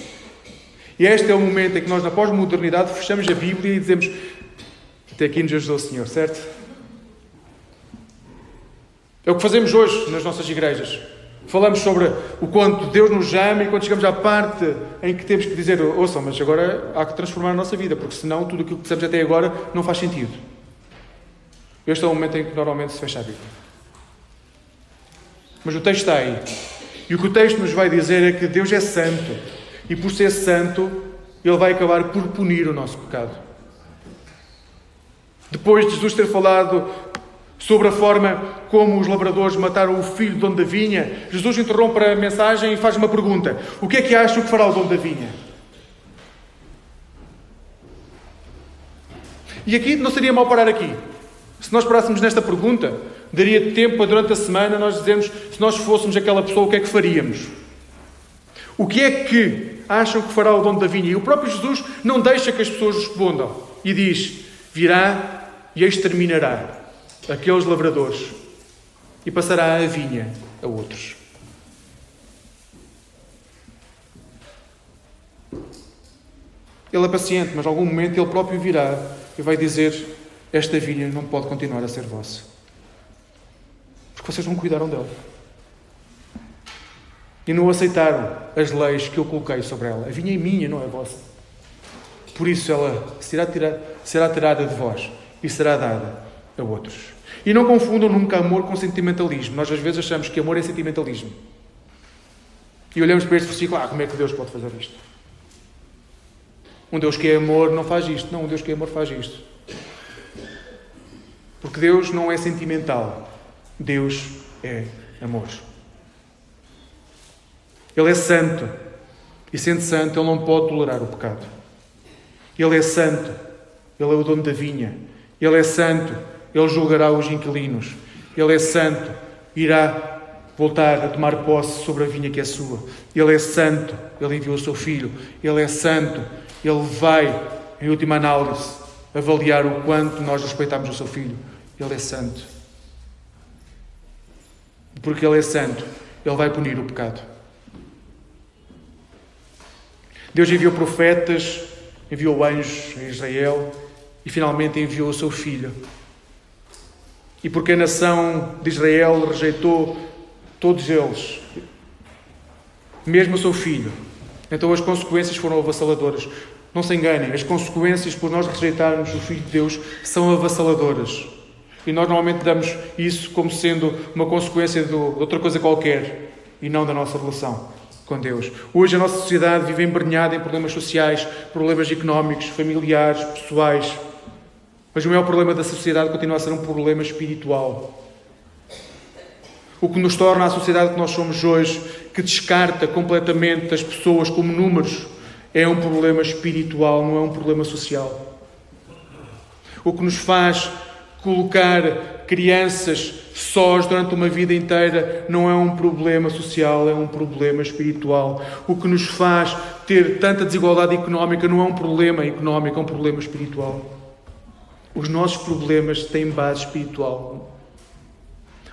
E este é o momento em que nós, na pós-modernidade, fechamos a Bíblia e dizemos: até aqui nos ajudou o Senhor, certo? É o que fazemos hoje nas nossas igrejas. Falamos sobre o quanto Deus nos ama e quando chegamos à parte em que temos que dizer: ouçam, mas agora há que transformar a nossa vida, porque senão tudo aquilo que dissemos até agora não faz sentido. Este é o momento em que normalmente se fecha a Bíblia. Mas o texto está aí. E o que o texto nos vai dizer é que Deus é santo. E por ser santo, Ele vai acabar por punir o nosso pecado. Depois de Jesus ter falado sobre a forma como os lavradores mataram o filho do dono da vinha, Jesus interrompe a mensagem e faz uma pergunta: o que é que acham que fará o dono da vinha? E aqui não seria mal parar aqui. Se nós parássemos nesta pergunta, daria tempo para durante a semana nós dizermos, se nós fôssemos aquela pessoa, o que é que faríamos? O que é que acham que fará o dono da vinha? E o próprio Jesus não deixa que as pessoas respondam. E diz: virá e exterminará aqueles lavradores e passará a vinha a outros. Ele é paciente, mas em algum momento Ele próprio virá e vai dizer: esta vinha não pode continuar a ser vossa, porque vocês não cuidaram dela e não aceitaram as leis que eu coloquei sobre ela. A vinha é minha, não é vossa. Por isso ela será tirada de vós e será dada a outros. E não confundam nunca amor com sentimentalismo. Nós às vezes achamos que amor é sentimentalismo. E olhamos para este versículo: como é que Deus pode fazer isto? Um Deus que é amor não faz isto. Não, um Deus que é amor faz isto. Porque Deus não é sentimental. Deus é amor. Ele é santo. E sendo santo, Ele não pode tolerar o pecado. Ele é santo. Ele é o dono da vinha. Ele é santo. Ele julgará os inquilinos. Ele é santo. Irá voltar a tomar posse sobre a vinha que é sua. Ele é santo. Ele enviou o seu Filho. Ele é santo. Ele vai, em última análise, avaliar o quanto nós respeitamos o seu Filho. Ele é santo. Porque Ele é santo, Ele vai punir o pecado. Deus enviou profetas, enviou anjos em Israel e finalmente enviou o seu Filho. E porque a nação de Israel rejeitou todos eles, mesmo o seu Filho, então as consequências foram avassaladoras. Não se enganem, as consequências por nós rejeitarmos o Filho de Deus são avassaladoras. E nós normalmente damos isso como sendo uma consequência de outra coisa qualquer e não da nossa relação com Deus. Hoje a nossa sociedade vive embrenhada em problemas sociais, problemas económicos, familiares, pessoais. Mas o maior problema da sociedade continua a ser um problema espiritual. O que nos torna a sociedade que nós somos hoje, que descarta completamente as pessoas como números, é um problema espiritual, não é um problema social. O que nos faz colocar crianças sós durante uma vida inteira não é um problema social, é um problema espiritual. O que nos faz ter tanta desigualdade económica não é um problema económico, é um problema espiritual. Os nossos problemas têm base espiritual.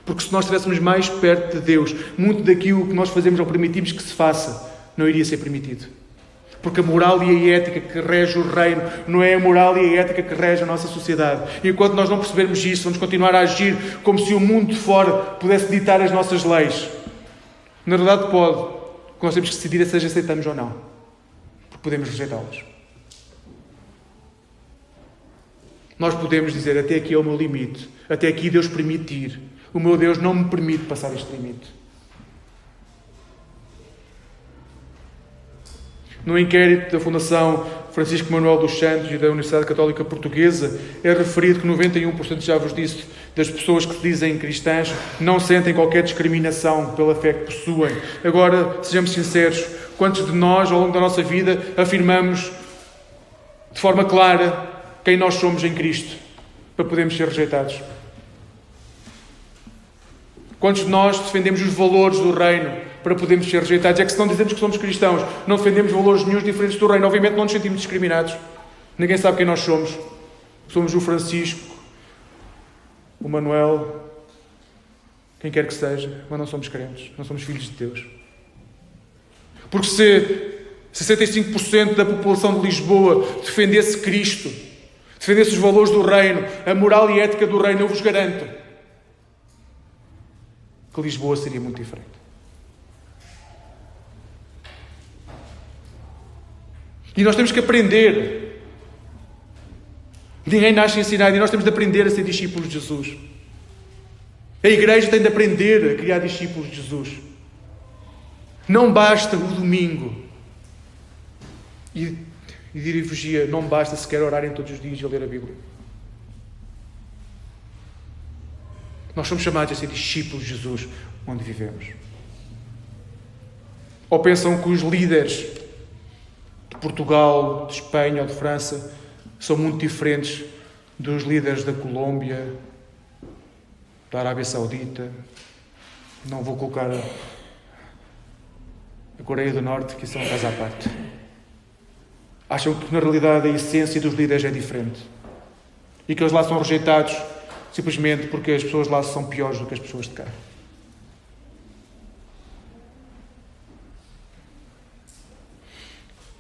Porque se nós estivéssemos mais perto de Deus, muito daquilo que nós fazemos ou permitimos que se faça, não iria ser permitido. Porque a moral e a ética que rege o reino não é a moral e a ética que rege a nossa sociedade. E enquanto nós não percebermos isso, vamos continuar a agir como se o mundo de fora pudesse ditar as nossas leis. Na verdade pode. O que nós temos que decidir é se as aceitamos ou não. Porque podemos rejeitá-las. Nós podemos dizer, até aqui é o meu limite. Até aqui Deus permite ir. O meu Deus não me permite passar este limite. No inquérito da Fundação Francisco Manuel dos Santos e da Universidade Católica Portuguesa, é referido que 91%, já vos disse, das pessoas que se dizem cristãs não sentem qualquer discriminação pela fé que possuem. Agora, sejamos sinceros, quantos de nós, ao longo da nossa vida, afirmamos de forma clara quem nós somos em Cristo, para podermos ser rejeitados? Quantos de nós defendemos os valores do reino para podermos ser rejeitados? É que se não dizemos que somos cristãos, não defendemos valores nenhum diferentes do reino, obviamente não nos sentimos discriminados. Ninguém sabe quem nós somos. Somos o Francisco, o Manuel, quem quer que seja, mas não somos crentes, não somos filhos de Deus. Porque se 65% da população de Lisboa defendesse Cristo, defendesse os valores do reino, a moral e a ética do reino, eu vos garanto que Lisboa seria muito diferente. E nós temos que aprender. Ninguém nasce ensinado e nós temos de aprender a ser discípulos de Jesus. A igreja tem de aprender a criar discípulos de Jesus. Não basta o domingo. E diria-vos, não basta sequer orarem todos os dias e ler a Bíblia. Nós somos chamados a ser discípulos de Jesus onde vivemos. Ou pensam que os líderes de Portugal, de Espanha ou de França são muito diferentes dos líderes da Colômbia, da Arábia Saudita. Não vou colocar a Coreia do Norte, que isso é um caso à parte. Acham que na realidade a essência dos líderes é diferente e que eles lá são rejeitados simplesmente porque as pessoas lá são piores do que as pessoas de cá.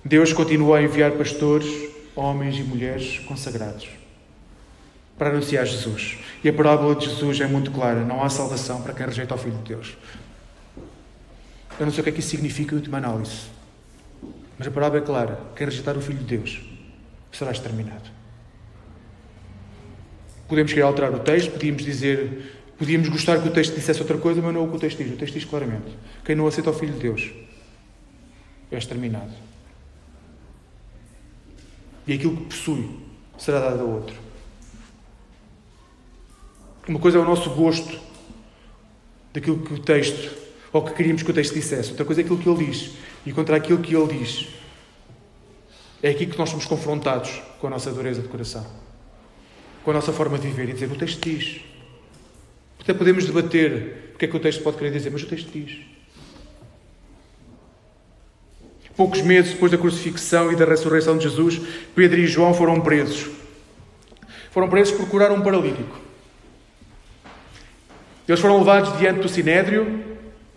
Deus continua a enviar pastores, homens e mulheres consagrados para anunciar Jesus. E a parábola de Jesus é muito clara. Não há salvação para quem rejeita o Filho de Deus. Eu não sei o que é que isso significa em última análise. Mas a parábola é clara. Quem rejeitar o Filho de Deus será exterminado. Podemos querer alterar o texto, podíamos gostar que o texto dissesse outra coisa, mas não é o que o texto diz. O texto diz claramente: quem não aceita o Filho de Deus é exterminado. E aquilo que possui será dado a outro. Uma coisa é o nosso gosto daquilo que o texto, ou que queríamos que o texto dissesse. Outra coisa é aquilo que ele diz. E contra aquilo que ele diz, é aqui que nós somos confrontados com a nossa dureza de coração, com a nossa forma de viver e dizer: o texto diz. Até podemos debater o que é que o texto pode querer dizer, mas o texto diz. Poucos meses depois da crucifixão e da ressurreição de Jesus, Pedro e João foram presos. Foram presos por curar um paralítico. Eles foram levados diante do Sinédrio,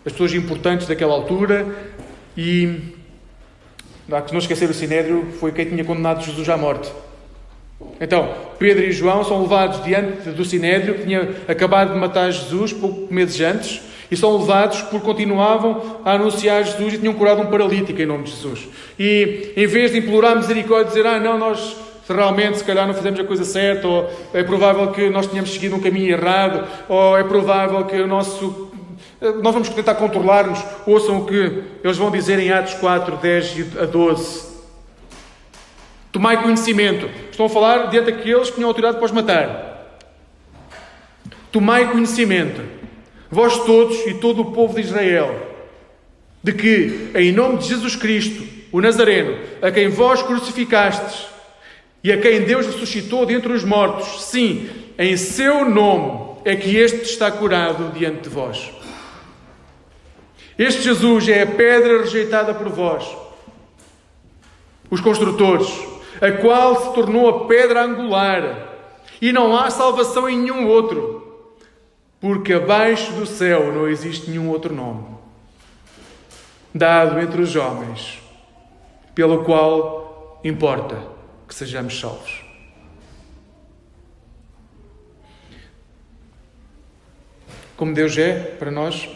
as pessoas importantes daquela altura, e não há que não esquecer, o Sinédrio foi quem tinha condenado Jesus à morte. Então, Pedro e João são levados diante do Sinédrio, que tinha acabado de matar Jesus poucos meses antes, e são levados porque continuavam a anunciar Jesus e tinham curado um paralítico em nome de Jesus. E em vez de implorar misericórdia e dizer: não, nós realmente se calhar não fizemos a coisa certa, ou é provável que nós tenhamos seguido um caminho errado, ou é provável que nós vamos tentar controlar-nos, ouçam o que eles vão dizer em Atos 4, 10 a 12. Tomai conhecimento. Estão a falar diante daqueles que tinham autoridade para os matar. Tomai conhecimento, vós todos e todo o povo de Israel, de que, em nome de Jesus Cristo, o Nazareno, a quem vós crucificastes e a quem Deus ressuscitou dentre os mortos, sim, em seu nome é que este está curado diante de vós. Este Jesus é a pedra rejeitada por vós, os construtores, a qual se tornou a pedra angular, e não há salvação em nenhum outro, Porque abaixo do céu não existe nenhum outro nome dado entre os homens pelo qual importa que sejamos salvos. Como Deus é para nós,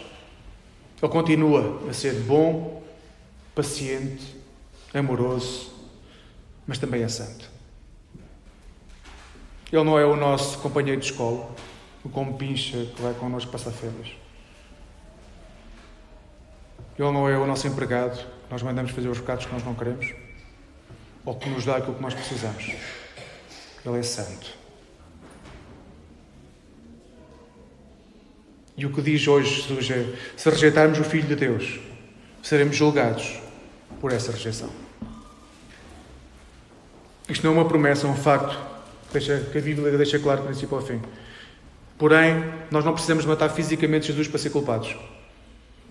Ele continua a ser bom, paciente, amoroso, mas também é santo. Ele não é o nosso companheiro de escola, o compincha que vai connosco passar férias. Ele não é o nosso empregado, que nós mandamos fazer os pecados que nós não queremos, ou que nos dá aquilo que nós precisamos. Ele é santo. E o que diz hoje Jesus é: se rejeitarmos o Filho de Deus, seremos julgados por essa rejeição. Isto não é uma promessa, é um facto que a Bíblia deixa claro do princípio ao fim. Porém, nós não precisamos matar fisicamente Jesus para ser culpados.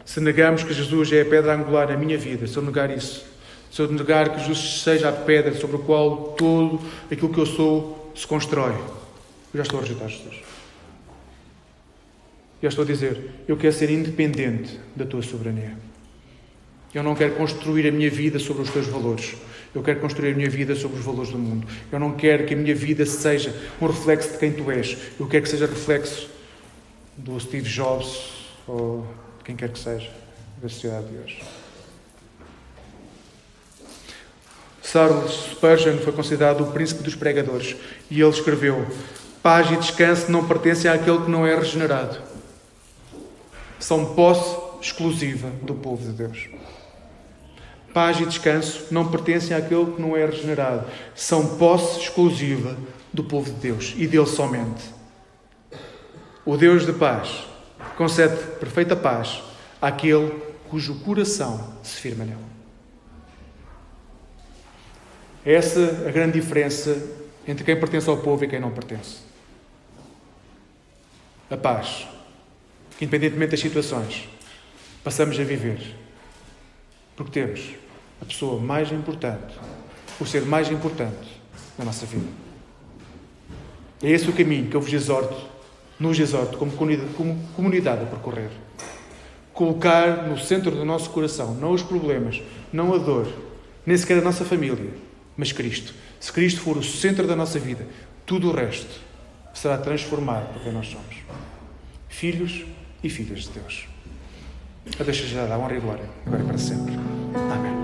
Se negamos que Jesus é a pedra angular na minha vida, se eu negar isso, se eu negar que Jesus seja a pedra sobre a qual todo aquilo que eu sou se constrói, eu já estou a rejeitar Jesus. Eu estou a dizer: eu quero ser independente da tua soberania. Eu não quero construir a minha vida sobre os teus valores. Eu quero construir a minha vida sobre os valores do mundo. Eu não quero que a minha vida seja um reflexo de quem tu és. Eu quero que seja reflexo do Steve Jobs ou de quem quer que seja da sociedade de hoje. Charles Spurgeon foi considerado o príncipe dos pregadores e ele escreveu: paz e descanso não pertencem àquele que não é regenerado. São posse exclusiva do povo de Deus. Paz e descanso não pertencem àquele que não é regenerado. São posse exclusiva do povo de Deus e dele somente. O Deus de paz concede perfeita paz àquele cujo coração se firma nele. Essa é a grande diferença entre quem pertence ao povo e quem não pertence. A paz, que independentemente das situações, passamos a viver. Porque temos a pessoa mais importante, o ser mais importante na nossa vida. É esse o caminho que eu vos exorto, nos exorto como comunidade a percorrer. Colocar no centro do nosso coração, não os problemas, não a dor, nem sequer a nossa família, mas Cristo. Se Cristo for o centro da nossa vida, tudo o resto será transformado por quem nós somos. Filhos e filhas de Deus. A Deus seja dada a honra e glória, agora e para sempre. Amém.